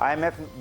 IMF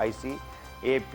ICAP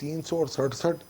367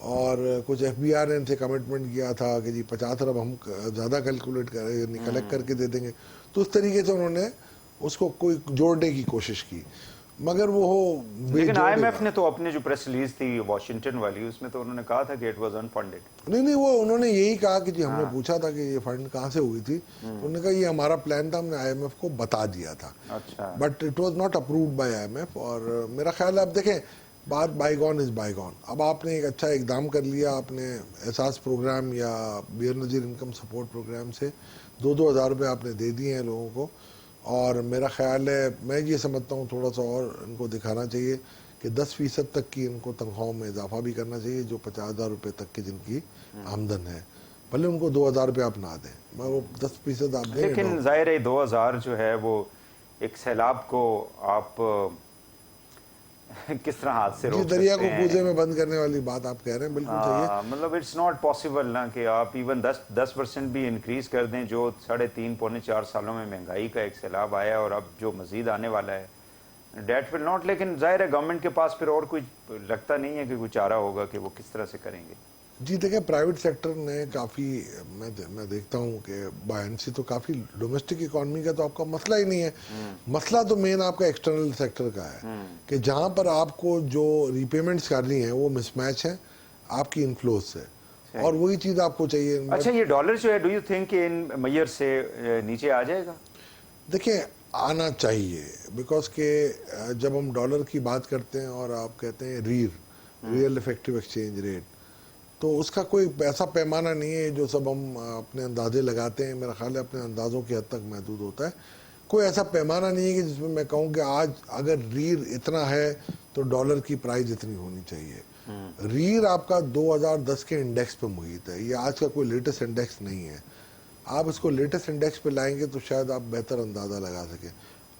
اور کچھ FBR نے ان سے کمٹمنٹ کیا تھا کہ جی 50 ارب ہم زیادہ کیلکولیٹ کلیکٹ کر کے دے دیں گے. تو اس طریقے سے انہوں نے اس کو کوئی جوڑنے کی کوشش کی, مگر وہ لیکن IMF نے تو اپنے جو پریس ریلیز تھی واشنگٹن والی, اس میں تو انہوں نے کہا تھا کہ اٹ واز انفنڈڈ. نہیں وہ انہوں نے یہی کہا کہ جی ہم نے پوچھا تھا کہ یہ فنڈ کہاں سے ہوئی تھی, تو انہوں نے کہا یہ ہمارا پلان تھا, ہم نے IMF کو بتا دیا تھا, but it was not approved by IMF. اور میرا خیال ہے اب دیکھیں بات bygone is bygone. اب آپ نے ایک اچھا اقدام کر لیا, آپ نے احساس پروگرام یا بیر نظیر انکم سپورٹ پروگرام سے 2,000 روپے آپ نے دے دیے ہیں لوگوں کو, اور میرا خیال ہے میں یہ سمجھتا ہوں تھوڑا سا اور ان کو دکھانا چاہیے کہ 10% تک کی ان کو تنخواہوں میں اضافہ بھی کرنا چاہیے, جو 50,000 روپے تک کی جن کی آمدن ہے, بھلے ان کو 2,000 روپے آپ نہ دیں, میں وہ 10% آپ دیں. لیکن ظاہر ہے 2,000 جو ہے وہ ایک سیلاب کو آپ کس طرح ہاتھ سے روک سکتے ہیں؟ دریا کو کوزے میں بند کرنے والی بات آپ کہہ رہے ہیں, بالکل صحیح ہے. مطلب اٹس ناٹ پاسبل نا کہ آپ ایون 10% بھی انکریز کر دیں, جو 3.5 پونے 4 سالوں میں مہنگائی کا ایک سیلاب آیا اور اب جو مزید آنے والا ہے, ڈیٹ ول ناٹ. لیکن ظاہر ہے گورنمنٹ کے پاس پھر اور کوئی لگتا نہیں ہے کہ کوئی چارہ ہوگا کہ وہ کس طرح سے کریں گے. جی دیکھیں پرائیویٹ سیکٹر نے کافی, میں دیکھتا ہوں کہ بائنسی تو کافی ڈومیسٹک اکانومی کا تو آپ کا مسئلہ ہی نہیں ہے. مسئلہ تو مین آپ کا ایکسٹرنل سیکٹر کا ہے کہ جہاں پر آپ کو جو ری پیمنٹس کرنی ہیں وہ مس میچ ہیں آپ کی انفلوز سے, اور وہی چیز آپ کو چاہیے. اچھا یہ ڈالر جو ہے, ڈو یو تھنک کہ ان میئر سے نیچے آ جائے گا؟ دیکھیں آنا چاہیے, بیکاز کہ جب ہم ڈالر کی بات کرتے ہیں اور آپ کہتے ہیں ریئل افیکٹو ایکسچینج ریٹ, تو اس کا کوئی ایسا پیمانہ نہیں ہے جو سب ہم اپنے اندازے لگاتے ہیں. میرا خیال ہے اپنے اندازوں کی حد تک محدود ہوتا ہے. کوئی ایسا پیمانہ نہیں ہے کہ جس میں کہوں کہ آج اگر ریر اتنا ہے تو ڈالر کی پرائز اتنی ہونی چاہیے. ریر آپ کا 2010 کے انڈیکس پہ محیط ہے, یہ آج کا کوئی لیٹسٹ انڈیکس نہیں ہے. آپ اس کو لیٹسٹ انڈیکس پہ لائیں گے تو شاید آپ بہتر اندازہ لگا سکیں.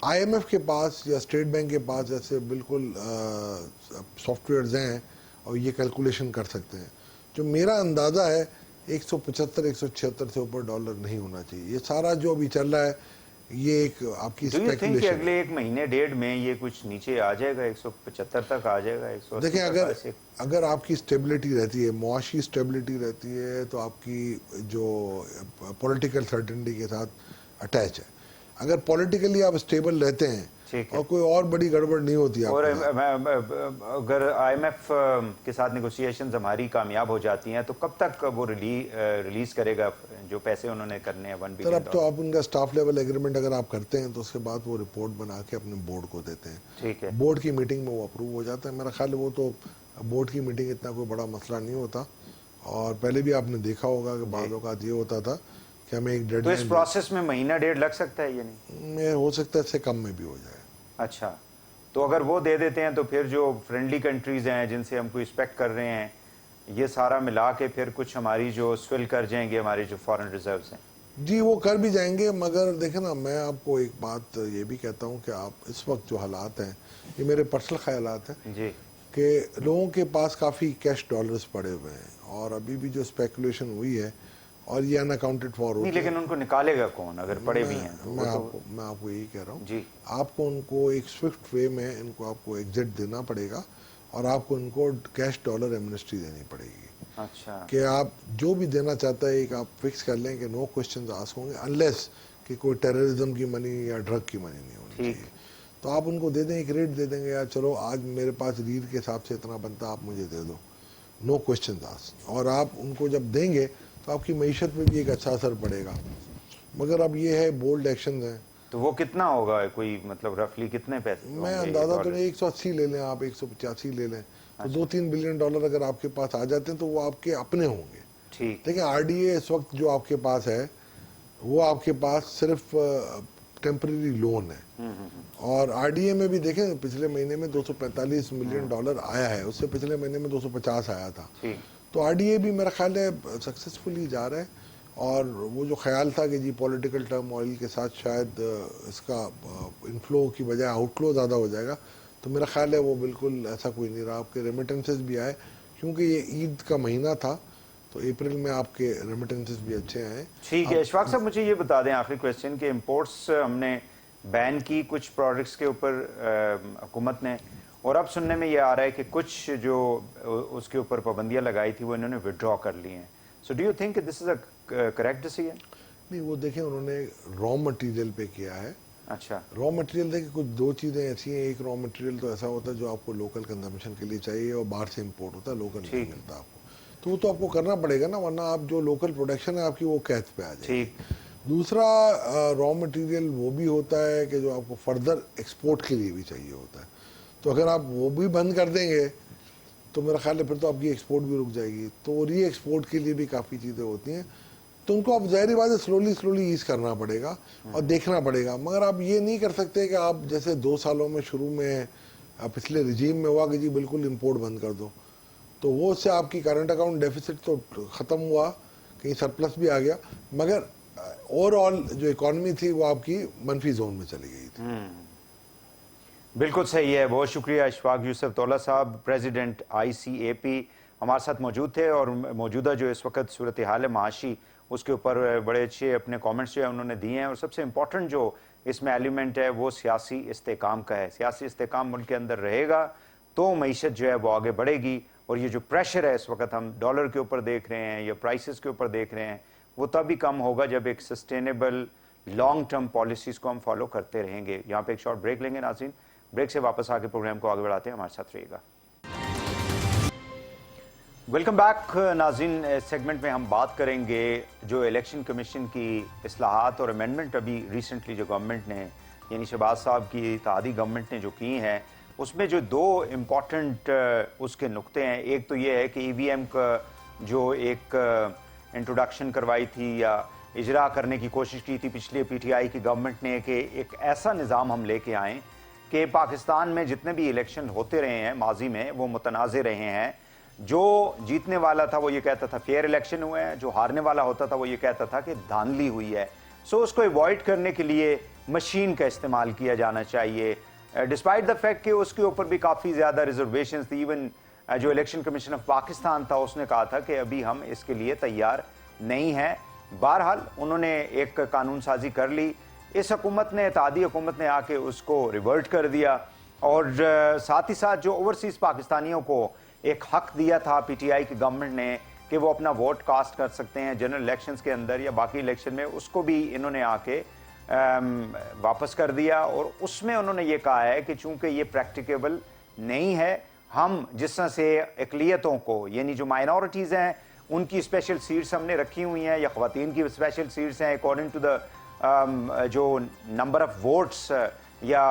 IMF کے پاس یا اسٹیٹ بینک کے پاس ایسے بالکل سافٹ ویئرز ہیں اور یہ کیلکولیشن کر سکتے ہیں. جو میرا اندازہ ہے 175-176 سے اوپر ڈالر نہیں ہونا چاہیے. یہ سارا جو ابھی چل رہا ہے یہ ایک آپ کی اسپیکولیشن ہے. اگلے ایک مہینے ڈیڑھ میں یہ کچھ نیچے آ جائے گا, 175 تک آ جائے گا. دیکھیں اگر آپ کی اسٹیبلٹی رہتی ہے, معاشی اسٹیبلٹی رہتی ہے, تو آپ کی جو پولیٹیکل سرٹنٹی کے ساتھ اٹیچ ہے. اگر پولیٹیکلی آپ اسٹیبل رہتے ہیں اور کوئی اور بڑی گڑبڑ نہیں ہوتی. اور اگر IMF کے ساتھ نیگوسیشنز ہماری کامیاب ہو جاتی ہیں تو کب تک وہ ریلیز کرے گا جو پیسے انہوں نے کرنے ہیں $1 بلین؟ اب تو آپ ان کا سٹاف لیول ایگریمنٹ اگر آپ کرتے ہیں تو اس کے بعد وہ رپورٹ بنا کے اپنے بورڈ کو دیتے ہیں. ٹھیک ہے, بورڈ کی میٹنگ میں وہ اپروو ہو جاتا ہے. میرا خیال ہے وہ تو بورڈ کی میٹنگ اتنا کوئی بڑا مسئلہ نہیں ہوتا. اور پہلے بھی آپ نے دیکھا ہوگا کہ بعض اوقات یہ ہوتا تھا کہ ہمیں ایک ڈیڈ تو اس پروسیس میں مہینہ ڈیڑھ لگ سکتا ہے یا نہیں؟ ہو سکتا ہے اس سے کم میں بھی ہو جائے. اچھا, تو اگر وہ دے دیتے ہیں تو پھر جو فرینڈلی کنٹریز ہیں جن سے ہم کو ایکسپیکٹ کر رہے ہیں, یہ سارا ملا کے پھر کچھ ہماری جو سویل کر جائیں گے ہماری جو فارن ریزروز ہیں. جی وہ کر بھی جائیں گے, مگر دیکھیں نا میں آپ کو ایک بات یہ بھی کہتا ہوں کہ آپ اس وقت جو حالات ہیں, یہ میرے پرسنل خیالات ہیں جی, کہ لوگوں کے پاس کافی کیش ڈالرز پڑے ہوئے ہیں, اور ابھی بھی جو اسپیکولیشن ہوئی ہے اور یہ ان اکاؤنٹڈ فار ہوتی ہے. لیکن ان کو نکالے گا کون اگر پڑے بھی ہیں؟ میں آپ کو یہی کہہ رہا ہوں جی, آپ کو ان کو ایک سوئفٹ وے میں ان کو آپ کو ایگزٹ دینا پڑے گا, اور آپ کو ان کو کیش ڈالر ایمنسٹی دینی پڑے گی. اچھا, کہ آپ جو بھی دینا چاہتا ہے ایک آپ فکس کر لیں کہ نو کوشچنز آسک ہوں گے انلیس کہ کوئی ٹیررزم کی منی یا ڈرگ کی منی نہیں ہونی چاہیے. تو آپ ان کو دے دیں, ایک ریٹ دے دیں گے, یار چلو آج میرے پاس ریر کے حساب سے اتنا بنتا آپ مجھے دے دو, نو کوشچنز آسک. اور آپ ان کو جب دیں گے تو آپ کی معیشت پہ بھی ایک اچھا اثر پڑے گا. مگر اب یہ ہے بولڈ ایکشنز ہیں. تو وہ کتنا ہوگا, کوئی مطلب رفلی کتنے پیسے؟ میں اندازہ تو نہیں, 180 لے لیں آپ, 185 لے لیں, تو $2-3 بلین اگر آپ کے پاس آ جاتے ہیں تو وہ آپ کے اپنے ہوں گے. ٹھیک, لیکن RDA اس وقت جو آپ کے پاس ہے وہ آپ کے پاس صرف ٹیمپریری لون ہے. اور RDA میں بھی دیکھیں پچھلے مہینے میں $245 ملین آیا ہے, اس سے پچھلے مہینے میں 250 آیا تھا. تو RDA بھی میرا خیال ہے سکسیسفلی جا رہا ہے. اور وہ جو خیال تھا کہ جی پولیٹیکل ٹرم آئل کے ساتھ شاید اس کا انفلو کی بجائے آؤٹ فلو زیادہ ہو جائے گا, تو میرا خیال ہے وہ بالکل ایسا کوئی نہیں رہا. آپ کے ریمیٹنسز بھی آئے کیونکہ یہ عید کا مہینہ تھا, تو اپریل میں آپ کے ریمیٹنسز بھی اچھے آئے. ٹھیک ہے. اشفاق صاحب مجھے یہ بتا دیں آخری کویسچن کہ امپورٹس ہم نے بین کی کچھ پروڈکٹس کے اوپر حکومت نے, اور اب سننے میں یہ آ رہا ہے کہ کچھ جو اس کے اوپر پابندیاں لگائی تھی وہ انہوں نے وڈرا کر لی ہیں. So do you think this is a correct decision? نہیں، وہ دیکھیں انہوں نے را مٹیریل پہ کیا ہے. اچھا. را مٹیریل دیکھیں کچھ دو چیزیں ایسی ہیں. ایک را مٹیریل تو ایسا ہوتا ہے جو آپ کو لوکل کنزمپشن کے لیے چاہیے اور باہر سے امپورٹ ہوتا ہے, لوکل نہیں ملتا آپ کو, تو وہ تو آپ کو کرنا پڑے گا نا, ورنہ آپ جو لوکل پروڈکشن ہے آپ کی وہ قید پہ آ جائے گی. دوسرا را مٹیریل وہ بھی ہوتا ہے کہ جو آپ کو فردر ایکسپورٹ کے لیے بھی چاہیے ہوتا ہے. تو اگر آپ وہ بھی بند کر دیں گے تو میرا خیال ہے پھر تو آپ کی ایکسپورٹ بھی رک جائے گی. تو ری ایکسپورٹ کے لیے بھی کافی چیزیں ہوتی ہیں, تو ان کو آپ ظاہری بات ہے سلولی ایز کرنا پڑے گا اور دیکھنا پڑے گا. مگر آپ یہ نہیں کر سکتے کہ آپ جیسے 2 سالوں میں شروع میں پچھلے رجیم میں ہوا کہ جی بالکل امپورٹ بند کر دو, تو وہ اس سے آپ کی کرنٹ اکاؤنٹ ڈیفیسٹ تو ختم ہوا, کہیں سرپلس بھی آ گیا, مگر اوور آل جو اکانومی تھی وہ آپ کی منفی زون میں چلی گئی تھی. بالکل صحیح ہے. بہت شکریہ اشفاق یوسف طولہ صاحب, پریزیڈنٹ ICAP ہمارے ساتھ موجود تھے, اور موجودہ جو اس وقت صورتحال معاشی اس کے اوپر بڑے اچھے اپنے کامنٹس جو ہے انہوں نے دیے ہیں. اور سب سے امپورٹنٹ جو اس میں ایلیمنٹ ہے وہ سیاسی استحکام کا ہے. سیاسی استحکام ملک کے اندر رہے گا تو معیشت جو ہے وہ آگے بڑھے گی, اور یہ جو پریشر ہے اس وقت ہم ڈالر کے اوپر دیکھ رہے ہیں یا پرائسز کے اوپر دیکھ رہے ہیں, وہ تب ہی کم ہوگا جب ایک سسٹینیبل لانگ ٹرم پالیسیز کو ہم فالو کرتے رہیں گے. یہاں پہ ایک شارٹ بریک لیں گے ناظرین, بریک سے واپس آ کے پروگرام کو آگے بڑھاتے ہیں, ہمارے ساتھ رہیے گا. ویلکم بیک ناظرین. سیگمنٹ میں ہم بات کریں گے جو الیکشن کمیشن کی اصلاحات اور امینڈمنٹ ابھی ریسنٹلی جو گورنمنٹ نے یعنی شہباز صاحب کی اتحادی گورنمنٹ نے جو کی ہیں, اس میں جو 2 امپورٹنٹ اس کے نقطے ہیں. ایک تو یہ ہے کہ EVM کا جو ایک انٹروڈکشن کروائی تھی یا اجرا کرنے کی کوشش کی تھی پچھلے PTI کی گورنمنٹ نے, کہ ایک ایسا نظام ہم لے کے آئیں کہ پاکستان میں جتنے بھی الیکشن ہوتے رہے ہیں ماضی میں وہ متنازع رہے ہیں. جو جیتنے والا تھا وہ یہ کہتا تھا فیئر الیکشن ہوئے ہیں, جو ہارنے والا ہوتا تھا وہ یہ کہتا تھا کہ دھاندلی ہوئی ہے. سو اس کو ایوائڈ کرنے کے لیے مشین کا استعمال کیا جانا چاہیے, ڈسپائٹ دا فیکٹ کہ اس کے اوپر بھی کافی زیادہ ریزرویشنز تھی. ایون جو الیکشن کمیشن آف پاکستان تھا اس نے کہا تھا کہ ابھی ہم اس کے لیے تیار نہیں ہیں. بہرحال انہوں نے ایک قانون سازی کر لی. اس حکومت نے, اتحادی حکومت نے آ کے اس کو ریورٹ کر دیا, اور ساتھ ہی ساتھ جو اوورسیز پاکستانیوں کو ایک حق دیا تھا PTI کی گورنمنٹ نے کہ وہ اپنا ووٹ کاسٹ کر سکتے ہیں جنرل الیکشنز کے اندر یا باقی الیکشن میں, اس کو بھی انہوں نے آ کے واپس کر دیا. اور اس میں انہوں نے یہ کہا ہے کہ چونکہ یہ پریکٹیکیبل نہیں ہے, ہم جس طرح سے اقلیتوں کو یعنی جو مائنورٹیز ہیں ان کی اسپیشل سیٹس ہم نے رکھی ہوئی ہیں یا خواتین کی اسپیشل سیٹس ہیں اکارڈنگ ٹو دا جو نمبر آف ووٹس یا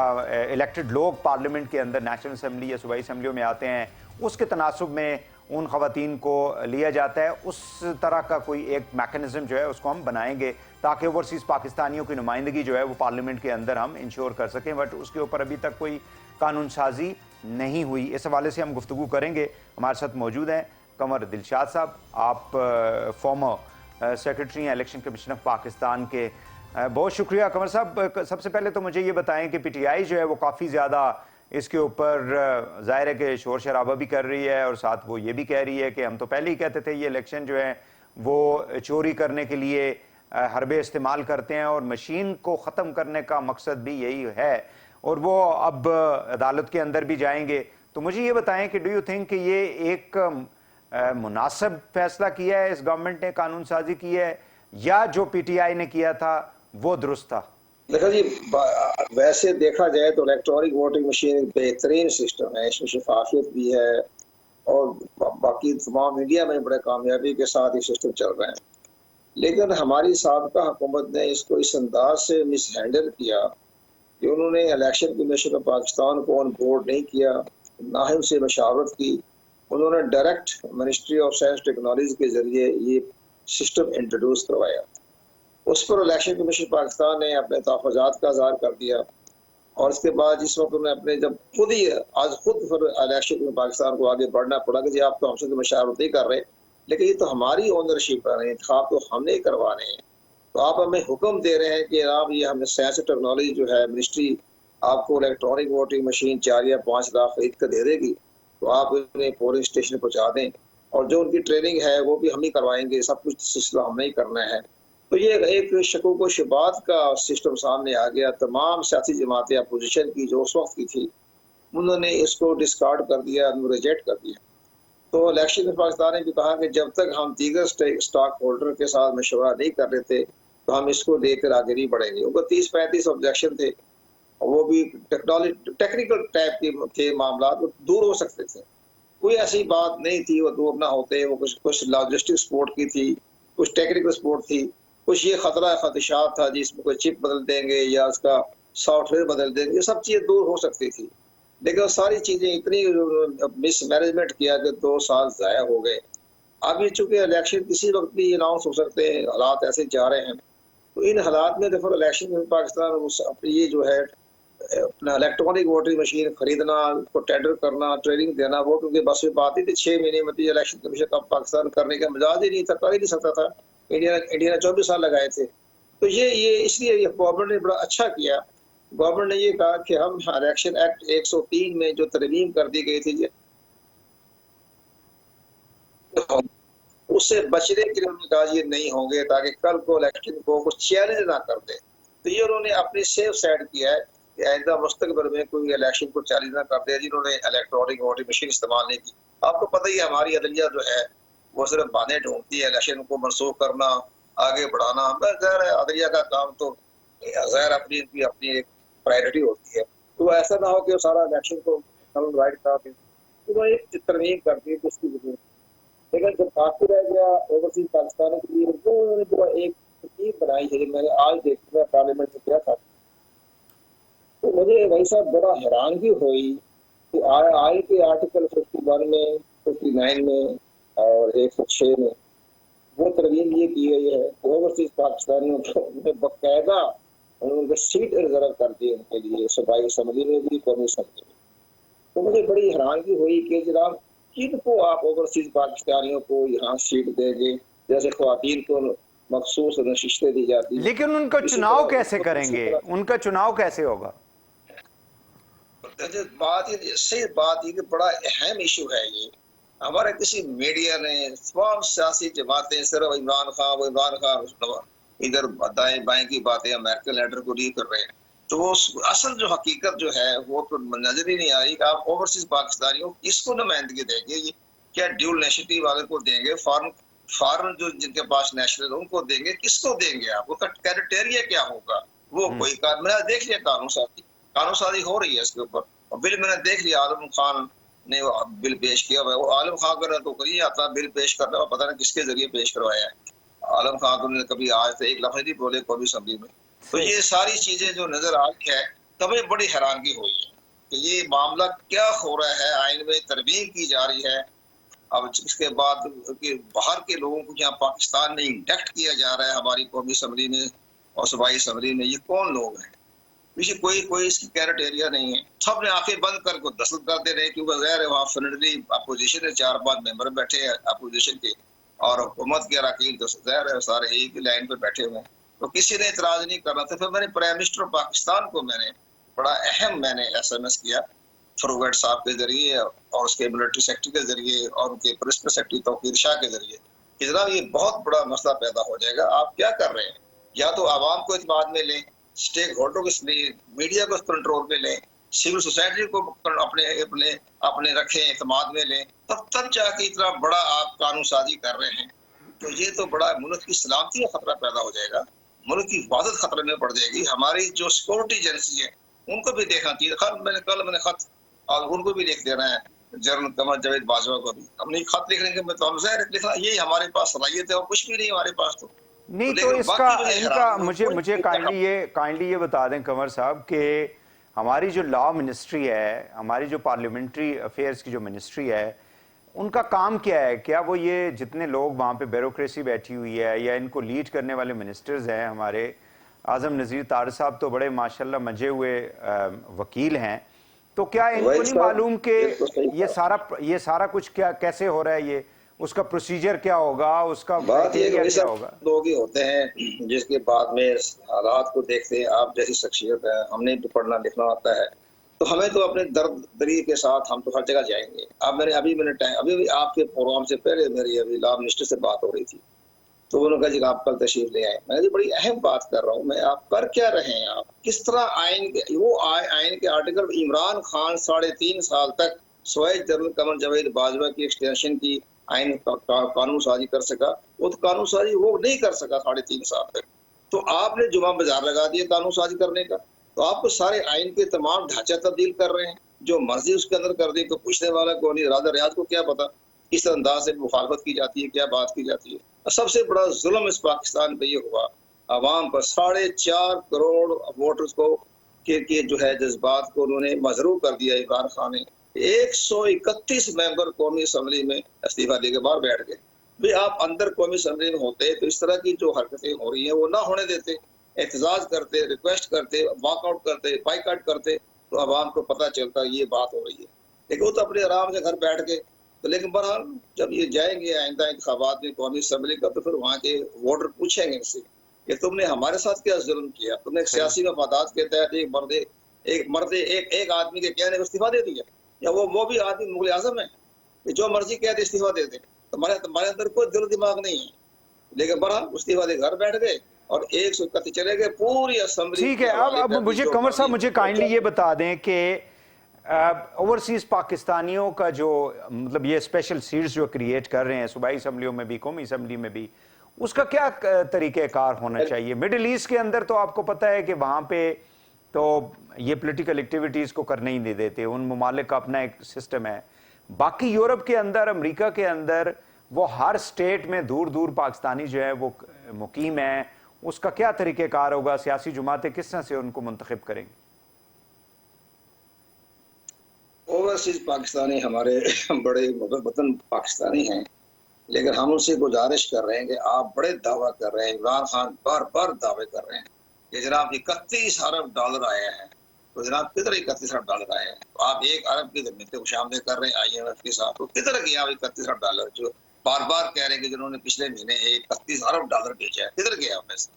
الیکٹڈ لوگ پارلیمنٹ کے اندر نیشنل اسمبلی یا صوبائی اسمبلیوں میں آتے ہیں, اس کے تناسب میں ان خواتین کو لیا جاتا ہے. اس طرح کا کوئی ایک میکنزم جو ہے اس کو ہم بنائیں گے تاکہ اوورسیز پاکستانیوں کی نمائندگی جو ہے وہ پارلیمنٹ کے اندر ہم انشور کر سکیں, بٹ اس کے اوپر ابھی تک کوئی قانون سازی نہیں ہوئی. اس حوالے سے ہم گفتگو کریں گے. ہمارے ساتھ موجود ہیں قمر دلشاد صاحب, آپ فارمر سیکرٹری ہیں الیکشن کمیشن آف پاکستان کے. بہت شکریہ قمر صاحب. سب سے پہلے تو مجھے یہ بتائیں کہ PTI جو ہے وہ کافی زیادہ اس کے اوپر ظاہر ہے کہ شور شرابہ بھی کر رہی ہے, اور ساتھ وہ یہ بھی کہہ رہی ہے کہ ہم تو پہلے ہی کہتے تھے یہ الیکشن جو ہے وہ چوری کرنے کے لیے حربے استعمال کرتے ہیں, اور مشین کو ختم کرنے کا مقصد بھی یہی ہے, اور وہ اب عدالت کے اندر بھی جائیں گے. تو مجھے یہ بتائیں کہ ڈو یو تھنک کہ یہ ایک مناسب فیصلہ کیا ہے اس گورنمنٹ نے, قانون سازی کی ہے, یا جو PTI نے کیا تھا وہ درست تھا؟ دیکھا جی, ویسے دیکھا جائے تو الیکٹرانک ووٹنگ مشین بہترین سسٹم ہے, اس میں شفافیت بھی ہے, اور باقی تمام انڈیا میں بڑے کامیابی کے ساتھ یہ سسٹم چل رہے ہیں. لیکن ہماری سابقہ حکومت نے اس کو اس انداز سے مس ہینڈل کیا کہ انہوں نے الیکشن کمیشن آف پاکستان کو آن بورڈ نہیں کیا, نہ ہی ان سے مشاورت کی. انہوں نے direct ministry of science technology کے ذریعے یہ سسٹم انٹروڈیوس کروایا. اس پر الیکشن کمیشن پاکستان نے اپنے تحفظات کا اظہار کر دیا, اور اس کے بعد جس وقت انہوں نے اپنے جب خود الیکشن کمیشن پاکستان کو آگے بڑھنا پڑا کہ جی آپ تو ہم سے مشاورت نہیں کر رہے, لیکن یہ تو ہماری اونرشپ پر ہے, انتخاب تو ہم نے کروانے ہیں, تو آپ ہمیں حکم دے رہے ہیں کہ آپ یہ ہمیں سائنس ٹیکنالوجی جو ہے منسٹری آپ کو الیکٹرانک ووٹنگ مشین 4 یا 5 لاکھ خرید کر دے دے گی, تو آپ انہیں پولنگ اسٹیشن پہنچا دیں, اور جو ان کی ٹریننگ ہے وہ بھی ہم ہی کروائیں گے, سب کچھ سلسلہ ہم نے ہی کرنا ہے. تو یہ ایک شکوک و شبہات کا سسٹم سامنے آ گیا. تمام سیاسی جماعتیں اپوزیشن کی جو اس وقت کی تھی انہوں نے اس کو ڈسکارڈ کر دیا, ریجیکٹ کر دیا. تو الیکشن پاکستان نے بھی کہا کہ جب تک ہم دیگر اسٹاک ہولڈر کے ساتھ مشورہ نہیں کر رہے تھے تو ہم اس کو لے کر آگے نہیں بڑھیں گے. ان کو 30-35 آبجیکشن تھے, وہ بھی ٹیکنیکل ٹائپ کے تھے معاملات, وہ دور ہو سکتے تھے. کوئی ایسی بات نہیں تھی وہ دور نہ ہوتے. وہ کچھ لاجسٹک سپورٹ کی تھی, کچھ ٹیکنیکل سپورٹ تھی, کچھ یہ خطرہ خدشات تھا جس میں کوئی چپ بدل دیں گے یا اس کا سافٹ ویئر بدل دیں گے, یہ سب چیزیں دور ہو سکتی تھی. لیکن ساری چیزیں اتنی مس مینجمنٹ کیا کہ 2 سال ضائع ہو گئے. ابھی چونکہ الیکشن کسی وقت بھی اناؤنس ہو سکتے ہیں, حالات ایسے جا رہے ہیں, تو ان حالات میں دیکھو الیکشن پاکستان یہ جو ہے اپنا الیکٹرانک ووٹنگ مشین خریدنا, اس کو ٹینڈر کرنا, ٹریننگ دینا, وہ کیونکہ بس میں بات ہی تھی 6 مہینے میں الیکشن کمیشن کا پاکستان کرنے کا مزاج ہی نہیں تھا, کر ہی نہیں سکتا تھا. انڈیا نے 24 سال لگائے تھے. تو یہ اس لیے یہ گورنمنٹ نے بڑا اچھا کیا. گورنمنٹ نے یہ کہا کہ ہم الیکشن ایکٹ 103 میں جو ترمیم کر دی گئی تھی اس سے بچنے کے لیے انہوں نے کہا یہ نہیں ہوں گے تاکہ کل کو الیکشن کو کچھ چیلنج نہ کر دے. تو یہ انہوں نے اپنی سیف سائڈ کیا ہے کہ آئندہ مستقبل میں کوئی الیکشن کو چیلنج نہ کر دے. جنہوں نے الیکٹرانک ووٹنگ مشین استعمال نہیں کی, آپ کو پتہ ہی ہے ہماری عدلیہ جو ہے وہ صرف بہانے ڈھونڈتی ہے الیکشن کو منسوخ کرنا, آگے بڑھانا. ظاہر ہے عدلیہ کا کام تو ظاہر اپنی ایک پرائرٹی ہوتی ہے. تو ایسا نہ ہو کہ وہ سارا الیکشن کو رائٹ کر دیں, تو وہ ایک ترمیم کرتی ہے اس کی ضرورت. لیکن جب باقی رہ گیا اوورسیز پاکستان کے لیے, انہوں نے جو ایک ترتیب بنائی ہے, میں نے آج دیکھا پارلیمنٹ میں کیا تھا, تو مجھے وہی صاحب بڑا حیرانگی ہوئی کہ آئی کے آرٹیکل 51 میں, 59 میں اور 106 میں وہ ترمیم یہ کی گئی ہے کہ اوورسیز پاکستانیوں کو باقاعدہ انہوں نے سیٹ ریزرو کر دی ان کے لیے صوبائی اسمبلی میں بھی, قومی اسمبلی میں. تو مجھے بڑی حیرانگی ہوئی کہ جناب کن کو آپ اوورسیز پاکستانیوں کو یہاں سیٹ دیں گے, جیسے خواتین کو مخصوص نشستیں دی جاتی ہیں. لیکن ان کا چناؤ کیسے کریں گے, ان کا چناؤ کیسے ہوگا؟ صحیح بات یہ کہ بڑا اہم ایشو ہے. یہ ہمارے کسی میڈیا نے تمام سیاسی جماعتیں صرف عمران خان ادھر دائیں بائیں کی باتیں امریکن لیڈر کو نہیں کر رہے ہیں. تو وہ اصل جو حقیقت جو ہے وہ تو نظر ہی نہیں آ رہی کہ آپ اوورسیز پاکستانیوں کس کو نمائندگی دیں گے. یہ کیا ڈیول نیشنلٹی والے کو دیں گے, فارن جو جن کے پاس نیشنل ان کو دیں گے, کس کو دیں گے آپ, اس کا کرائٹیریا کیا ہوگا؟ وہ کوئی میں نے دیکھ لیا قانون سازی ہو رہی ہے اس کے اوپر. بل میں نے دیکھ لیا عالم خان نے بل پیش کیا ہوا ہے. وہ عالم خان کا تو نہیں آتا بل پیش کرنا, پتہ نہیں کس کے ذریعے پیش کروایا ہے. عالم خان کو نے کبھی آج سے ایک لفظ نہیں بولے قومی اسمبلی میں. تو یہ ساری چیزیں جو نظر آئی ہے تمہیں بڑی حیرانگی ہوئی ہے کہ یہ معاملہ کیا ہو رہا ہے. آئین میں ترمیم کی جا رہی ہے, اب اس کے بعد کہ باہر کے لوگوں کو یہاں پاکستان میں انڈکٹ کیا جا رہا ہے ہماری قومی اسمبلی میں اور صوبائی اسمبلی میں. یہ کون لوگ ہیں؟ کوئی اس کی کرائٹیریا نہیں ہے. سب نے آنکھیں بند کر کو دستخط کر دے رہے کیونکہ ظاہر ہے وہاں فرینڈلی اپوزیشن ہے, 4-5 ممبر بیٹھے ہیں اپوزیشن کے, اور حکومت کے اراکین تو ظاہر ہے سارے ایک ہی لائن پہ بیٹھے ہوئے ہیں. تو کسی نے اعتراض نہیں کرنا تھا. پھر میں نے پرائم منسٹر پاکستان کو میں نے بڑا اہم SMS کیا فروغیٹ صاحب کے ذریعے اور اس کے ملٹری سیکٹری کے ذریعے اور ان کے پرنسپل سیکٹری توقیر شاہ کے ذریعے کہ جناب یہ بہت بڑا مسئلہ پیدا ہو جائے گا. آپ کیا کر رہے ہیں؟ یا تو عوام کو اعتماد میں لیں, اسٹیک ہولڈر کو میڈیا کو کنٹرول میں لیں, سول سوسائٹی کو اپنے رکھیں, اعتماد میں لیں, تب جا کے اتنا بڑا آپ قانون سازی کر رہے ہیں. تو یہ تو بڑا ملک کی سلامتی کا خطرہ پیدا ہو جائے گا, ملک کی حفاظت خطرے میں پڑ جائے گی. ہماری جو سیکورٹی ایجنسی ہے ان کو بھی دیکھنا چاہیے. کل میں نے خط اور ان کو بھی لکھ دینا ہے, جنرل قمر جاوید باجوہ کو بھی ہم نے خط لکھ رہے ہیں. میں تو ہم ظاہر لکھنا یہی ہمارے پاس صلاحیت ہے اور کچھ بھی نہیں ہمارے پاس. تو نہیں تو اس کا مجھے کائنڈلی یہ بتا دیں قمر صاحب کہ ہماری جو لا منسٹری ہے, ہماری جو پارلیمنٹری افیئرز کی جو منسٹری ہے, ان کا کام کیا ہے؟ کیا وہ یہ جتنے لوگ وہاں پہ بیوروکریسی بیٹھی ہوئی ہے یا ان کو لیڈ کرنے والے منسٹرز ہیں, ہمارے اعظم نذیر طارق صاحب تو بڑے ماشاءاللہ منجے ہوئے وکیل ہیں, تو کیا ان کو نہیں معلوم کہ یہ سارا کچھ کیسے ہو رہا ہے, یہ اس کا پروسیجر کیا ہوگا, اس کا کیا ہوگا؟ لوگ ہی ہوتے ہیں جس کے بعد میں حالات کو دیکھتے ہیں. آپ جیسی شخصیت ہے, ہم نے تو پڑھنا لکھنا آتا ہے, تو ہمیں تو اپنے درد دری کے ساتھ ہم تو ہر جگہ جائیں گے. ابھی آپ کے پروگرام سے پہلے میری ابھی لا منسٹر سے بات ہو رہی تھی, تو انہوں نے کہا جی آپ کل تشریف لے آئے. میں جی بڑی اہم بات کر رہا ہوں میں, آپ کر کیا رہے ہیں, آپ کس طرح آئین کے آرٹیکل عمران خان 3.5 سال تک سوائے جنرل قمر جاوید باجوہ کی ایکسٹینشن کی آئین قانون سازی کر سکا, وہ تو قانون سازی وہ نہیں کر سکا 3.5 سال تک. تو آپ نے جمعہ بازار لگا دیا قانون سازی کرنے کا, تو آپ کو سارے آئین کے تمام ڈھانچہ تبدیل کر رہے ہیں, جو مرضی اس کے اندر کر دی, تو پوچھنے والا کو نہیں, راجہ ریاض کو کیا پتا کس انداز سے مخالفت کی جاتی ہے, کیا بات کی جاتی ہے. سب سے بڑا ظلم اس پاکستان پہ یہ ہوا عوام پر, 4.5 کروڑ ووٹرز کو کہ جو ہے جذبات کو انہوں نے مجروح کر دیا. عمران خان نے 131 ممبر قومی اسمبلی میں استعفیٰ دے کے باہر بیٹھ گئے. بھی آپ اندر قومی اسمبلی میں ہوتے تو اس طرح کی جو حرکتیں ہو رہی ہیں وہ نہ ہونے دیتے, احتجاج کرتے, ریکویسٹ کرتے, واک آؤٹ کرتے, بائیک آؤٹ کرتے, تو عوام کو پتہ چلتا یہ بات ہو رہی ہے. لیکن وہ تو اپنے آرام سے گھر بیٹھ گئے. تو لیکن بہرحال جب یہ جائیں گے آئندہ انتخابات میں قومی اسمبلی کا, تو پھر وہاں کے ووٹر پوچھیں گے ان سے کہ تم نے ہمارے ساتھ کیا ظلم کیا, تم نے ایک سیاسی مفادات کے تحت ایک آدمی کے کہنے کو استعفیٰ دے دیا, یا وہ بھی آدمی مغل اعظم ہے کہ جو مرضی کہتے استعفیٰ دے دیں, تمہارے اندر کوئی دل و دماغ نہیں ہے. لیکن بہرحال استعفیٰ دے گھر بیٹھ گئے اور 131 چلے گئے پوری اسمبلی. ٹھیک ہے, اب مجھے قمر صاحب مجھے کائنڈلی یہ بتا دیں کہ اوورسیز پاکستانیوں کا جو مطلب یہ اسپیشل سیٹس جو کریٹ کر رہے ہیں صوبائی اسمبلیوں میں بھی قومی اسمبلی میں بھی, اس کا کیا طریقہ کار ہونا چاہیے؟ مڈل ایسٹ کے اندر تو آپ کو پتہ ہے کہ وہاں پہ تو یہ پولیٹیکل ایکٹیویٹیز کو کرنے ہی نہیں دیتے, ان ممالک کا اپنا ایک سسٹم ہے. باقی یورپ کے اندر, امریکہ کے اندر, وہ ہر سٹیٹ میں دور دور پاکستانی جو ہے وہ مقیم ہیں, اس کا کیا طریقہ کار ہوگا؟ سیاسی جماعتیں کس طرح سے ان کو منتخب کریں گی؟ اوورسیز پاکستانی ہمارے بڑے وطن پاکستانی ہیں, لیکن ہم ان سے گزارش کر رہے ہیں کہ آپ بڑے دعویٰ کر رہے ہیں, عمران خان بار بار دعوے کر رہے ہیں کہ جناب 31 ارب ڈالر آئے ہیں, تو جناب کدھر 31 ارب ڈالر آئے ہیں؟ تو آپ 1 ارب کی زمین سے خوشامدید کر رہے ہیں IMF کے ساتھ, تو کدھر گیا 31 ارب ڈالر جو بار بار کہہ رہے ہیں کہ جنہوں نے پچھلے مہینے 31 ارب ڈالر بھیجا ہے, کدھر گیا پیسہ؟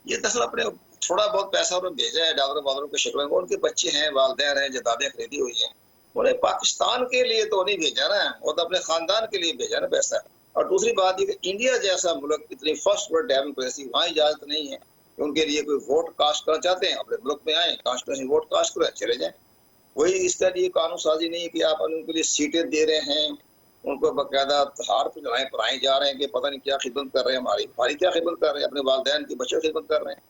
یہ دراصل اپنے تھوڑا بہت پیسہ انہوں نے بھیجا ہے ڈالر والروں کے شکل میں, ان کے بچے ہیں, والدین ہیں, جائیدادیں خریدی ہوئی ہیں, انہیں پاکستان کے لیے تو نہیں بھیجا نا, وہ تو اپنے خاندان کے لیے بھیجا نا پیسہ. اور دوسری بات یہ کہ انڈیا جیسا ملک, اتنی فرسٹ ورلڈ ڈیموکریسی, وہاں اجازت نہیں ہے کہ ان کے لیے کوئی ووٹ کاسٹ کرنا چاہتے ہیں اپنے ملک میں آئیں, کانسٹیٹیوشن ووٹ کاسٹ کریں, چلے جائیں. وہی اس کا لیے قانون سازی نہیں ہے کہ آپ ان کے لیے سیٹیں دے رہے ہیں, ان کو باقاعدہ ہار پڑھائے جا رہے ہیں کہ پتہ نہیں کیا خدمت کر رہے ہیں, ہماری کیا خدمت کر رہے ہیں, اپنے والدین کی بچوں کی خدمت کر رہے ہیں.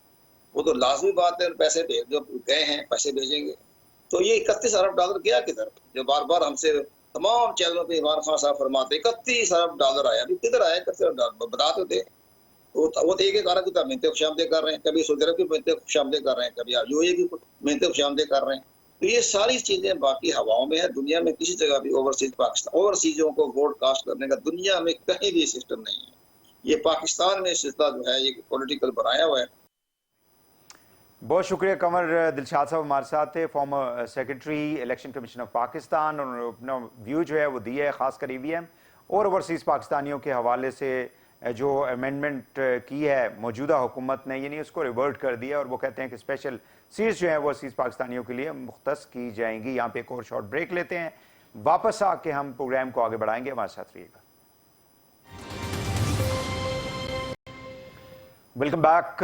وہ تو لازمی بات ہے, پیسے جو گئے ہیں پیسے بھیجیں گے. تو یہ 31 ارب ڈالر گیا کدھر؟ جو بار بار ہم سے تمام چینلوں پہ عمران خان صاحب فرماتے 31 ارب ڈالر آیا, ابھی کدھر آیا 31 ارب ڈالر؟ بتا تو دے. وہ تو ایک ارب کی محنتیں خوشامدید کر رہے ہیں, کبھی سعودی عرب کی محنتیں خوشامدید کر رہے ہیں, کبھی UAE کی محنتیں خوشامدید کر رہے ہیں. تو یہ ساری چیزیں باقی ہواؤں میں ہے. دنیا میں کسی جگہ بھی اوورسیزوں کو ووٹ کاسٹ کرنے کا دنیا میں کہیں بھی سسٹم نہیں ہے. یہ پاکستان میں سلسلہ جو ہے یہ پولیٹیکل بنایا ہوا ہے. بہت شکریہ قمر دلشاد صاحب ہمارے ساتھ تھے, former secretary election commission of Pakistan, اور اپنا ویو جو ہے وہ دیا ہے خاص کر EVM اور اوورسیز پاکستانیوں کے حوالے سے جو امینڈمنٹ کی ہے موجودہ حکومت نے, یعنی اس کو ریورٹ کر دیا, اور وہ کہتے ہیں کہ اسپیشل سیٹس جو ہیں وہ اوورسیز پاکستانیوں کے لیے مختص کی جائیں گی. یہاں پہ ایک اور شارٹ بریک لیتے ہیں, واپس آ کے ہم پروگرام کو آگے بڑھائیں گے, ہمارے ساتھ رہیے گا. Welcome back.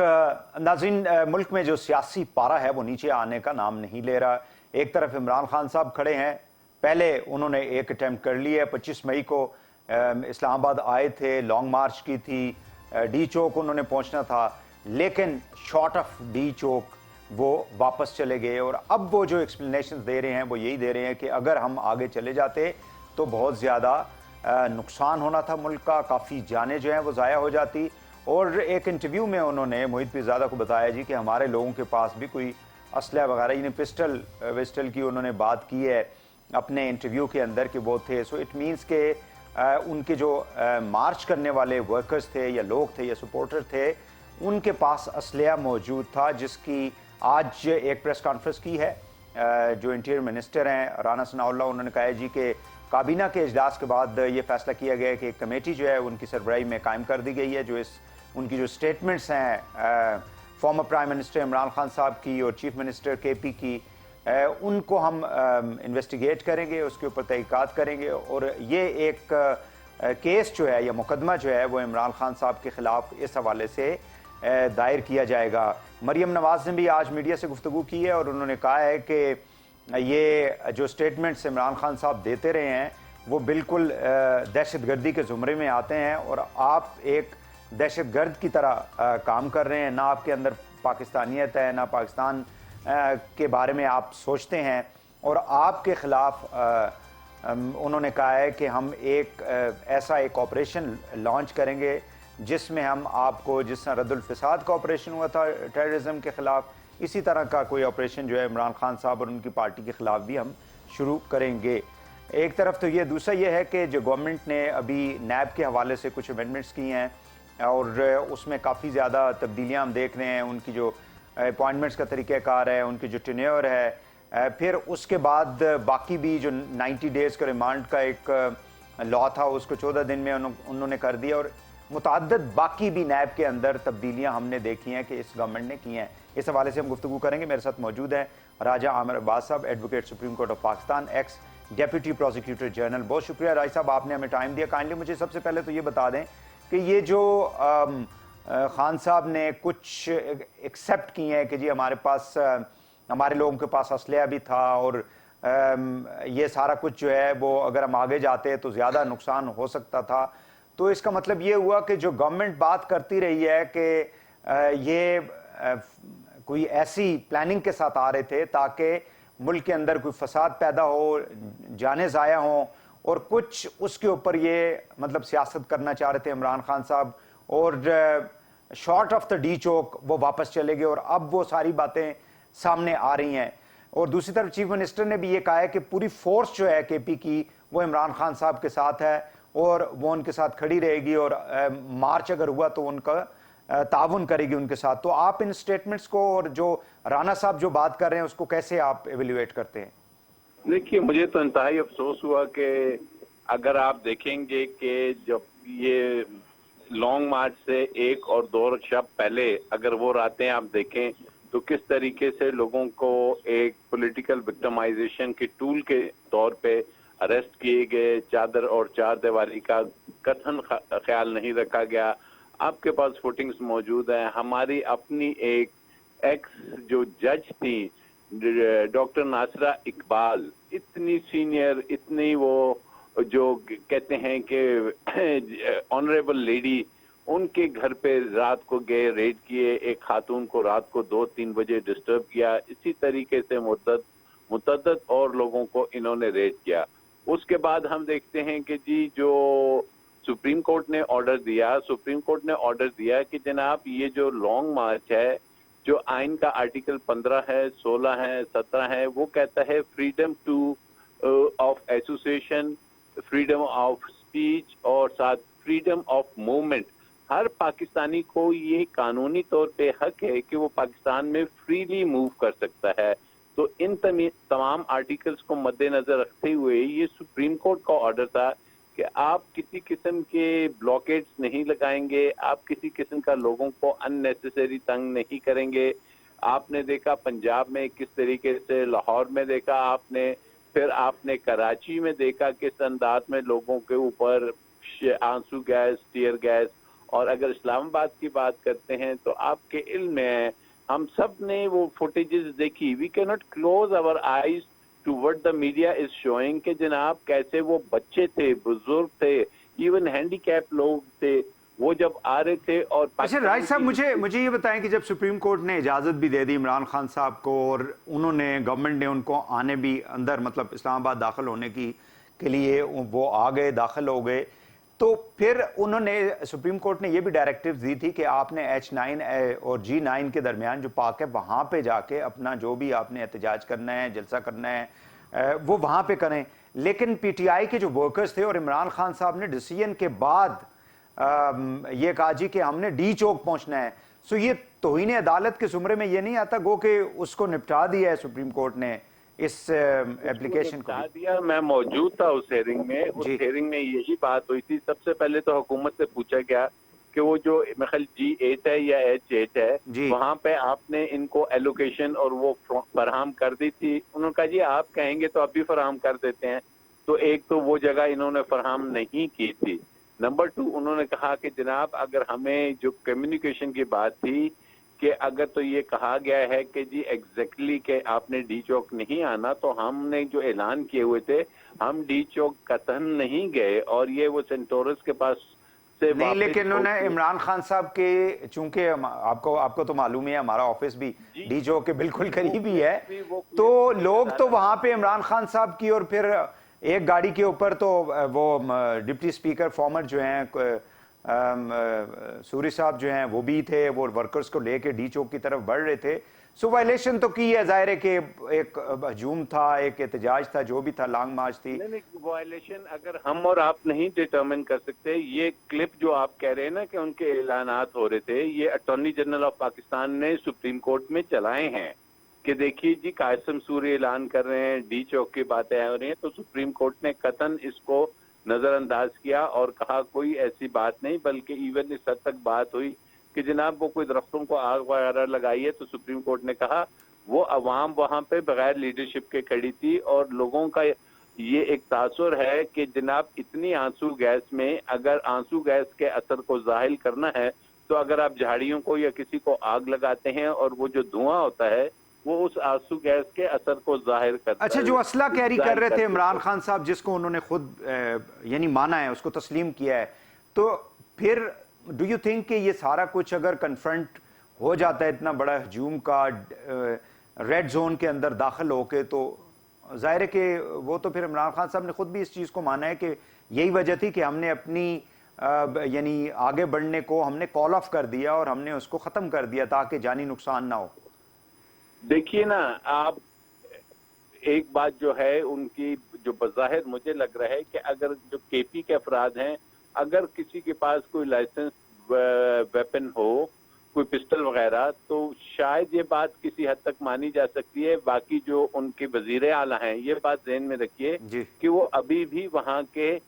ناظرین, ملک میں جو سیاسی پارہ ہے وہ نیچے آنے کا نام نہیں لے رہا. ایک طرف عمران خان صاحب کھڑے ہیں, پہلے انہوں نے ایک اٹیمپٹ کر لی ہے, 25 مئی کو اسلام آباد آئے تھے, لانگ مارچ کی تھی, ڈی چوک انہوں نے پہنچنا تھا, لیکن شارٹ آف ڈی چوک وہ واپس چلے گئے. اور اب وہ جو ایکسپلینیشنز دے رہے ہیں وہ یہی دے رہے ہیں کہ اگر ہم آگے چلے جاتے تو بہت زیادہ نقصان ہونا تھا ملک کا, کافی جانیں جو ہیں وہ ضائع ہو جاتی. اور ایک انٹرویو میں انہوں نے محیط پیرزادہ کو بتایا جی کہ ہمارے لوگوں کے پاس بھی کوئی اسلحہ وغیرہ, یعنی پسٹل کی انہوں نے بات کی ہے اپنے انٹرویو کے اندر کہ وہ تھے. سو اٹ مینس کہ ان کے جو مارچ کرنے والے ورکرز تھے یا لوگ تھے یا سپورٹر تھے, ان کے پاس اسلحہ موجود تھا, جس کی آج ایک پریس کانفرنس کی ہے. جو انٹیریئر منسٹر ہیں رانا ثناء اللہ, انہوں نے کہا ہے جی کہ کابینہ کے اجلاس کے بعد یہ فیصلہ کیا گیا ہے کہ ایک کمیٹی جو ہے ان کی سربراہی میں قائم کر دی گئی ہے, جو ان کی جو سٹیٹمنٹس ہیں former prime minister Imran Khan صاحب کی اور چیف منسٹر KP کی, ان کو ہم انویسٹیگیٹ کریں گے, اس کے اوپر تحقیقات کریں گے, اور یہ ایک کیس جو ہے یا مقدمہ جو ہے وہ عمران خان صاحب کے خلاف اس حوالے سے دائر کیا جائے گا۔ مریم نواز نے بھی آج میڈیا سے گفتگو کی ہے اور انہوں نے کہا ہے کہ یہ جو سٹیٹمنٹس عمران خان صاحب دیتے رہے ہیں وہ بالکل دہشت گردی کے زمرے میں آتے ہیں اور آپ ایک دہشت گرد کی طرح کام کر رہے ہیں، نہ آپ کے اندر پاکستانیت ہے، نہ پاکستان کے بارے میں آپ سوچتے ہیں، اور آپ کے خلاف انہوں نے کہا ہے کہ ہم ایک ایسا ایک آپریشن لانچ کریں گے جس میں ہم آپ کو، جس طرح رد الفساد کا آپریشن ہوا تھا ٹیررزم کے خلاف، اسی طرح کا کوئی آپریشن جو ہے عمران خان صاحب اور ان کی پارٹی کے خلاف بھی ہم شروع کریں گے۔ ایک طرف تو یہ، دوسرا یہ ہے کہ جو گورنمنٹ نے ابھی نیب کے حوالے سے کچھ امینڈمنٹس کی ہیں اور اس میں کافی زیادہ تبدیلیاں ہم دیکھ رہے ہیں، ان کی جو اپوائنٹمنٹس کا طریقہ کار ہے، ان کی جو ٹینیور ہے، پھر اس کے بعد باقی بھی جو 90 ڈیز کا ریمانڈ کا ایک لا تھا اس کو 14 دن میں انہوں نے کر دیا، اور متعدد باقی بھی نیب کے اندر تبدیلیاں ہم نے دیکھی ہیں کہ اس گورنمنٹ نے کی ہیں۔ اس حوالے سے ہم گفتگو کریں گے۔ میرے ساتھ موجود ہیں راجہ عامر عباس صاحب، advocate supreme court of Pakistan, x deputy prosecutor general. بہت شکریہ راج صاحب، آپ نے ہمیں ٹائم دیا۔ کائنڈلی مجھے سب سے پہلے تو یہ بتا دیں کہ یہ جو خان صاحب نے کچھ ایکسیپٹ کی ہیں کہ جی ہمارے پاس، ہمارے لوگوں کے پاس اسلحہ بھی تھا اور یہ سارا کچھ جو ہے وہ اگر ہم آگے جاتے تو زیادہ نقصان ہو سکتا تھا، تو اس کا مطلب یہ ہوا کہ جو گورنمنٹ بات کرتی رہی ہے کہ یہ کوئی ایسی پلاننگ کے ساتھ آ رہے تھے تاکہ ملک کے اندر کوئی فساد پیدا ہو، جانیں ضائع ہوں، اور کچھ اس کے اوپر یہ مطلب سیاست کرنا چاہ رہے تھے عمران خان صاحب، اور شارٹ آف دا ڈی چوک وہ واپس چلے گئے، اور اب وہ ساری باتیں سامنے آ رہی ہیں۔ اور دوسری طرف چیف منسٹر نے بھی یہ کہا ہے کہ پوری فورس جو ہے کے پی کی وہ عمران خان صاحب کے ساتھ ہے اور وہ ان کے ساتھ کھڑی رہے گی، اور مارچ اگر ہوا تو ان کا تعاون کرے گی ان کے ساتھ۔ تو آپ ان سٹیٹمنٹس کو اور جو رانا صاحب جو بات کر رہے ہیں اس کو کیسے آپ ایویلیویٹ کرتے ہیں؟ دیکھیے، مجھے تو انتہائی افسوس ہوا کہ اگر آپ دیکھیں گے کہ جب یہ لانگ مارچ سے 1 اور 2 شب پہلے اگر وہ راتیں آپ دیکھیں تو کس طریقے سے لوگوں کو ایک پولیٹیکل وکٹمائزیشن کے ٹول کے طور پہ اریسٹ کیے گئے، چادر اور چار دیواری کا قطعاً خیال نہیں رکھا گیا۔ آپ کے پاس فوٹنگز موجود ہیں۔ ہماری اپنی ایک ایکس جو جج تھی ڈاکٹر ناصرہ اقبال، اتنی سینئر، اتنی وہ جو کہتے ہیں کہ آنریبل لیڈی، ان کے گھر پہ رات کو گئے، ریڈ کیے، ایک خاتون کو رات کو 2-3 بجے ڈسٹرب کیا، اسی طریقے سے متعدد اور لوگوں کو انہوں نے ریڈ کیا۔ اس کے بعد ہم دیکھتے ہیں کہ جی جو سپریم کورٹ نے آرڈر دیا کہ جناب یہ جو لانگ مارچ ہے، جو آئین کا آرٹیکل 15 ہے، 16 ہے، 17 ہے، وہ کہتا ہے freedom of association, freedom of speech اور ساتھ فریڈم آف موومنٹ۔ ہر پاکستانی کو یہ قانونی طور پہ حق ہے کہ وہ پاکستان میں فریلی موو کر سکتا ہے۔ تو ان تمام آرٹیکلز کو مد نظر رکھتے ہوئے یہ سپریم کورٹ کا آرڈر تھا کہ آپ کسی قسم کے بلاکیٹس نہیں لگائیں گے، آپ کسی قسم کا لوگوں کو ان نیسیسری تنگ نہیں کریں گے۔ آپ نے دیکھا پنجاب میں کس طریقے سے، لاہور میں دیکھا آپ نے، پھر آپ نے کراچی میں دیکھا کس انداز میں لوگوں کے اوپر آنسو گیس، ٹیئر گیس، اور اگر اسلام آباد کی بات کرتے ہیں تو آپ کے علم میں ہے، ہم سب نے وہ فوٹیجز دیکھی۔ We can not close our eyes to what the media is showing کہ جناب کیسے وہ بچے تھے، بزرگ تھے، ایون ہینڈی کیپ لوگ تھے، وہ جب آ رہے تھے۔ اور اچھا راج صاحب، مجھے یہ بتائیں کہ جب سپریم کورٹ نے اجازت بھی دے دی عمران خان صاحب کو اور انہوں نے، گورنمنٹ نے ان کو آنے بھی اندر، مطلب اسلام آباد داخل ہونے کے لیے وہ آ گئے، داخل ہو گئے، تو پھر انہوں نے، سپریم کورٹ نے یہ بھی ڈائریکٹیوز دی تھی کہ آپ نے H9 اور G9 کے درمیان جو پارک ہے وہاں پہ جا کے اپنا جو بھی آپ نے احتجاج کرنا ہے، جلسہ کرنا ہے، وہ وہاں پہ کریں۔ لیکن پی ٹی آئی کے جو ورکرز تھے اور عمران خان صاحب نے ڈیسیژن کے بعد یہ کہا جی کہ ہم نے ڈی چوک پہنچنا ہے۔ سو یہ توہین عدالت کے زمرے میں یہ نہیں آتا گو کہ اس کو نپٹا دیا ہے سپریم کورٹ نے اس ایپلیکیشن کو دیا؟ میں موجود تھا اس ہیئرنگ میں، اس ہیئرنگ میں یہی بات ہوئی تھی۔ سب سے پہلے تو حکومت سے پوچھا گیا کہ وہ جو میرے G8 ہے یا H8 ہے، وہاں پہ آپ نے ان کو ایلوکیشن اور وہ فراہم کر دی تھی۔ انہوں نے کہا جی آپ کہیں گے تو اب بھی فراہم کر دیتے ہیں۔ تو ایک تو وہ جگہ انہوں نے فراہم نہیں کی تھی. نمبر 2 انہوں نے کہا کہ جناب اگر ہمیں جو کمیونیکیشن کی بات تھی کہ اگر تو یہ کہا گیا ہے کہ جی ایگزیکٹلی کہ آپ نے ڈی چوک نہیں آنا، تو ہم نے جو اعلان کیے ہوئے تھے ہم ڈی چوک قطعاً نہیں گئے، اور یہ وہ سینٹورس کے پاس سے نہیں، لیکن انہوں نے عمران خان صاحب کے، چونکہ آپ کو تو معلوم ہے ہمارا آفس بھی ڈی چوک کے بالکل قریب ہی ہے، تو لوگ تو وہاں پہ عمران خان صاحب کی، اور پھر ایک گاڑی کے اوپر تو وہ ڈپٹی اسپیکر فارمر جو ہیں سوری صاحب جو ہیں وہ بھی تھے، وہ ورکرز کو لے کے ڈی چوک کی طرف بڑھ رہے تھے. سو وائلیشن تو کی ہے، ظاہر ہے کہ ایک ہجوم تھا، ایک احتجاج تھا، جو بھی تھا، لانگ مارچ تھی. نہیں، وائلیشن اگر ہم اور آپ نہیں ڈیٹرمن کر سکتے. یہ کلپ جو آپ کہہ رہے ہیں نا کہ ان کے اعلانات ہو رہے تھے، یہ اٹارنی جنرل آف پاکستان نے سپریم کورٹ میں چلائے ہیں کہ دیکھیے جی قاسم سوری اعلان کر رہے ہیں، ڈی چوک کی باتیں ہو رہی ہیں، تو سپریم کورٹ نے قطعاً اس کو نظر انداز کیا اور کہا کوئی ایسی بات نہیں، بلکہ ایون اس حد تک بات ہوئی کہ جناب وہ کوئی درختوں کو آگ وغیرہ لگائی ہے، تو سپریم کورٹ نے کہا وہ عوام وہاں پہ بغیر لیڈرشپ کے کھڑی تھی، اور لوگوں کا یہ ایک تاثر ہے کہ جناب اتنی آنسو گیس میں اگر آنسو گیس کے اثر کو ظاہر کرنا ہے تو اگر آپ جھاڑیوں کو یا کسی کو آگ لگاتے ہیں اور وہ جو دھواں ہوتا ہے وہ اس آنسو گیس کے اثر کو ظاہر کرتا ہے. اچھا، جو اسلحہ کیری کر رہے تھے عمران خان صاحب، جس کو انہوں نے خود یعنی مانا ہے، اس کو تسلیم کیا ہے، تو پھر ڈو یو تھنک کہ یہ سارا کچھ اگر کنفرنٹ ہو جاتا ہے اتنا بڑا ہجوم کا ریڈ زون کے اندر داخل ہو کے، تو ظاہر ہے کہ وہ تو پھر عمران خان صاحب نے خود بھی اس چیز کو مانا ہے کہ یہی وجہ تھی کہ ہم نے اپنی یعنی آگے بڑھنے کو ہم نے کال آف کر دیا اور ہم نے اس کو ختم کر دیا تاکہ جانی نقصان نہ ہو. دیکھیے نا آپ، ایک بات جو ہے ان کی جو بظاہر مجھے لگ رہا ہے کہ اگر جو کے پی کے افراد ہیں، اگر کسی کے پاس کوئی لائسنس ویپن ہو، کوئی پسٹل وغیرہ، تو شاید یہ بات کسی حد تک مانی جا سکتی ہے. باقی جو ان کے وزیر اعلیٰ ہیں، یہ بات ذہن میں رکھیے کہ وہ ابھی بھی وہاں کے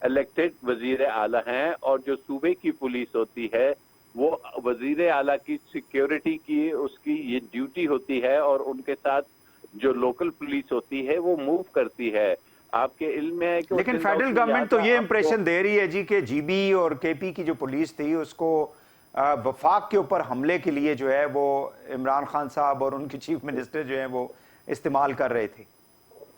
الیکٹڈ وزیر اعلیٰ ہیں، اور جو صوبے کی پولیس ہوتی ہے وہ وزیر اعلیٰ کی سیکیورٹی کی اس کی یہ ڈیوٹی ہوتی ہے، اور ان کے ساتھ جو لوکل پولیس ہوتی ہے وہ موو کرتی ہے. آپ کے علم میں ہے کہ لیکن فیڈرل گورنمنٹ تو یہ امپریشن دے رہی ہے جی کہ جی بی اور کے پی کی جو پولیس تھی اس کو وفاق کے اوپر حملے کے لیے جو ہے وہ عمران خان صاحب اور ان کے چیف منسٹر جو ہیں وہ استعمال کر رہے تھے.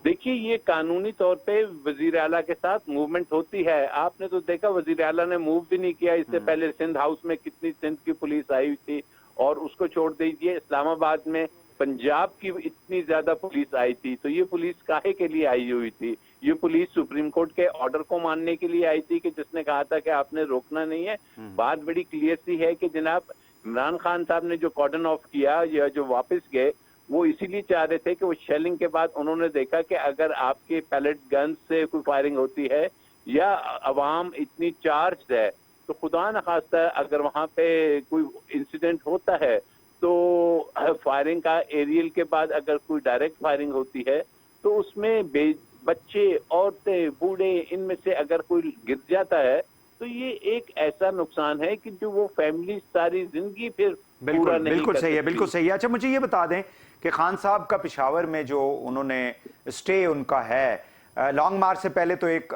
دیکھیے یہ قانونی طور پہ وزیر اعلیٰ کے ساتھ موومنٹ ہوتی ہے. آپ نے تو دیکھا وزیر اعلیٰ نے موو بھی نہیں کیا. اس سے پہلے سندھ ہاؤس میں کتنی سندھ کی پولیس آئی ہوئی تھی، اور اس کو چھوڑ دیجیے اسلام آباد میں پنجاب کی اتنی زیادہ پولیس آئی تھی. تو یہ پولیس کاہے کے لیے آئی ہوئی تھی؟ یہ پولیس سپریم کورٹ کے آرڈر کو ماننے کے لیے آئی تھی کہ جس نے کہا تھا کہ آپ نے روکنا نہیں ہے. بات بڑی کلیئر سی ہے کہ جناب عمران خان صاحب نے جو کارڈن آف کیا یا جو واپس گئے، وہ اسی لیے چاہ رہے تھے کہ وہ شیلنگ کے بعد انہوں نے دیکھا کہ اگر آپ کے پیلٹ گن سے کوئی فائرنگ ہوتی ہے یا عوام اتنی چارجڈ ہے، تو خدا نخواستہ اگر وہاں پہ کوئی انسیڈنٹ ہوتا ہے تو فائرنگ کا ایریل کے بعد اگر کوئی ڈائریکٹ فائرنگ ہوتی ہے تو اس میں بچے، عورتیں، بوڑھے، ان میں سے اگر کوئی گر جاتا ہے تو یہ ایک ایسا نقصان ہے کہ جو وہ فیملی ساری زندگی پھر پورا نہیں بالکل کر صحیح ہے، سکتی. بالکل صحیح ہے. اچھا مجھے یہ بتا دیں کہ خان صاحب کا پشاور میں جو انہوں نے اسٹے ان کا ہے، لانگ مارچ سے پہلے تو ایک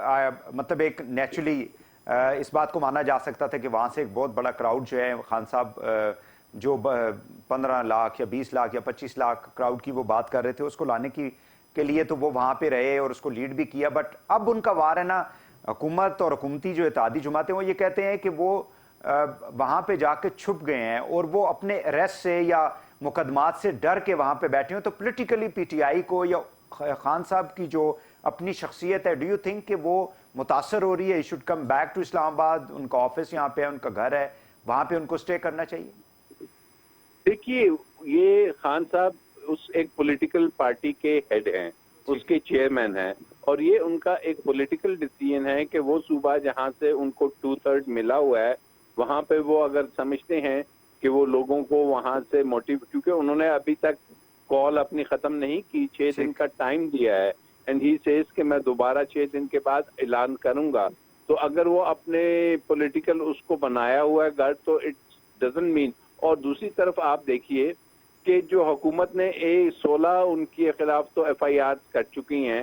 مطلب ایک نیچرلی اس بات کو مانا جا سکتا تھا کہ وہاں سے ایک بہت بڑا کراؤڈ جو ہے خان صاحب جو 15 لاکھ یا 20 لاکھ یا 25 لاکھ کراؤڈ کی وہ بات کر رہے تھے، اس کو لانے کے لیے تو وہ وہاں پہ رہے اور اس کو لیڈ بھی کیا. بٹ اب ان کا وار ہے نا، حکومت اور حکومتی جو اتحادی جماعتیں وہ یہ کہتے ہیں کہ وہ وہاں پہ جا کے چھپ گئے ہیں اور وہ اپنے اریسٹ سے یا مقدمات سے ڈر کے وہاں پہ بیٹھے ہوں. تو پولیٹیکلی پی ٹی آئی کو یا خان صاحب کی جو اپنی شخصیت ہے، ڈو یو تھنک کہ وہ متاثر ہو رہی ہے؟ شوڈ کم بیک ٹو اسلام آباد، ان کا آفس یہاں پہ ہے، ان کا گھر ہے، وہاں پہ ان کو اسٹے کرنا چاہیے؟ دیکھیے یہ خان صاحب اس ایک پولیٹیکل پارٹی کے ہیڈ ہیں، اس کے چیئرمین ہیں، اور یہ ان کا ایک پولیٹیکل ڈیسیژن ہے کہ وہ صوبہ جہاں سے ان کو 2/3 ملا ہوا ہے وہاں پہ وہ اگر سمجھتے ہیں کہ وہ لوگوں کو وہاں سے موٹیو، کیونکہ انہوں نے ابھی تک کال اپنی ختم نہیں کی، 6 دن کا ٹائم دیا ہے، اینڈ ہی سیز کہ میں دوبارہ 6 دن کے بعد اعلان کروں گا. تو اگر وہ اپنے پولیٹیکل اس کو بنایا ہوا ہے گھر تو اٹ ڈزنٹ مین. اور دوسری طرف آپ دیکھیے کہ جو حکومت نے 16 ان کے خلاف تو ایف آئی آر کر چکی ہیں،